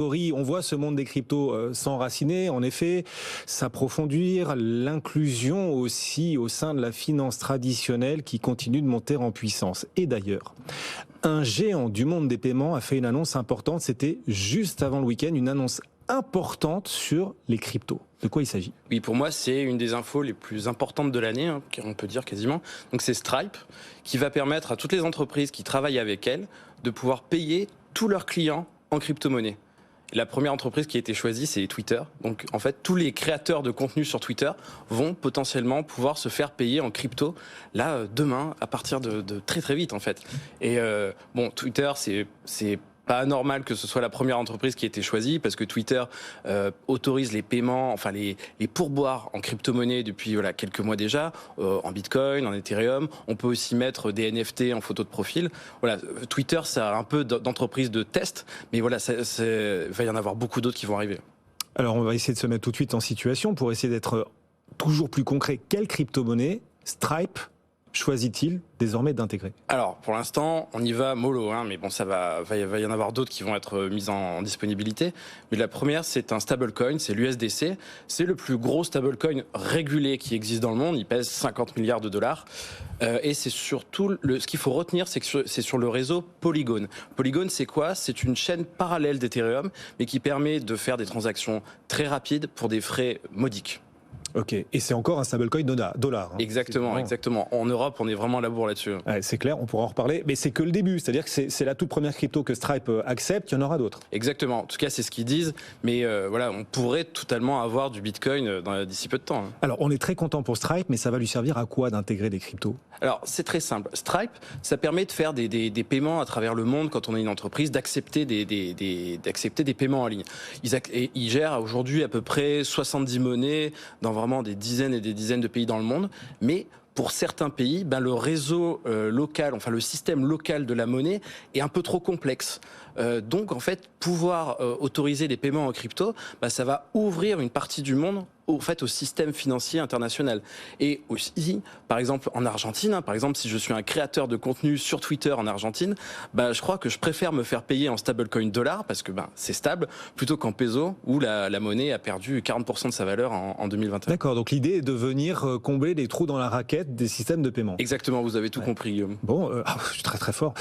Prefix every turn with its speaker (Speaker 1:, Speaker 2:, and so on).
Speaker 1: On voit ce monde des cryptos s'enraciner, en effet, s'approfondir, l'inclusion aussi au sein de la finance traditionnelle qui continue de monter en puissance. Et d'ailleurs, un géant du monde des paiements a fait une annonce importante, c'était juste avant le week-end, une annonce importante sur les cryptos. De quoi il s'agit?
Speaker 2: Oui, pour moi, c'est une des infos les plus importantes de l'année, on peut dire quasiment. Donc c'est Stripe, qui va permettre à toutes les entreprises qui travaillent avec elle de pouvoir payer tous leurs clients en crypto-monnaie. La première entreprise qui a été choisie, c'est Twitter. Donc, en fait, tous les créateurs de contenu sur Twitter vont potentiellement pouvoir se faire payer en crypto, là, demain, à partir de très très vite, en fait. Et bon, Twitter, c'est pas anormal que ce soit la première entreprise qui a été choisie parce que Twitter autorise les paiements, enfin les pourboires en crypto-monnaie depuis quelques mois déjà, en Bitcoin, en Ethereum. On peut aussi mettre des NFT en photo de profil. Voilà, Twitter, ça a un peu d'entreprise de test, mais voilà, il va y en avoir beaucoup d'autres qui vont arriver.
Speaker 1: Alors, on va essayer de se mettre tout de suite en situation pour essayer d'être toujours plus concret. Quelle crypto-monnaie Stripe choisit-il désormais d'intégrer?
Speaker 2: Alors, pour l'instant, on y va mollo, mais bon, va y en avoir d'autres qui vont être mises en disponibilité. Mais la première, c'est un stablecoin, c'est l'USDC. C'est le plus gros stablecoin régulé qui existe dans le monde. Il pèse 50 milliards de dollars. Et c'est surtout, ce qu'il faut retenir, c'est que c'est sur le réseau Polygon. Polygon, c'est quoi? C'est une chaîne parallèle d'Ethereum, mais qui permet de faire des transactions très rapides pour des frais modiques.
Speaker 1: Ok, et c'est encore un stablecoin dollar.
Speaker 2: Exactement, exactement. En Europe, on est vraiment à la bourre là-dessus.
Speaker 1: Ouais, c'est clair, on pourra en reparler, mais c'est que le début, c'est-à-dire que c'est la toute première crypto que Stripe accepte, il y en aura d'autres.
Speaker 2: Exactement, en tout cas c'est ce qu'ils disent, mais voilà, on pourrait totalement avoir du Bitcoin d'ici peu de temps.
Speaker 1: Alors on est très content pour Stripe, mais ça va lui servir à quoi d'intégrer des cryptos?
Speaker 2: Alors c'est très simple, Stripe, ça permet de faire des paiements à travers le monde quand on est une entreprise, d'accepter des paiements en ligne. Ils gèrent aujourd'hui à peu près 70 monnaies dans vraiment des dizaines et des dizaines de pays dans le monde, mais pour certains pays, le réseau local, enfin le système local de la monnaie est un peu trop complexe. Donc en fait, pouvoir autoriser des paiements en crypto, ça va ouvrir une partie du monde au système financier international. Et aussi, par exemple, en Argentine, par exemple, si je suis un créateur de contenu sur Twitter en Argentine, je crois que je préfère me faire payer en stablecoin dollar, parce que c'est stable, plutôt qu'en peso, où la monnaie a perdu 40% de sa valeur en 2021.
Speaker 1: D'accord, donc l'idée est de venir combler les trous dans la raquette des systèmes de paiement.
Speaker 2: Exactement, vous avez tout compris, Guillaume.
Speaker 1: Bon, je suis très très fort.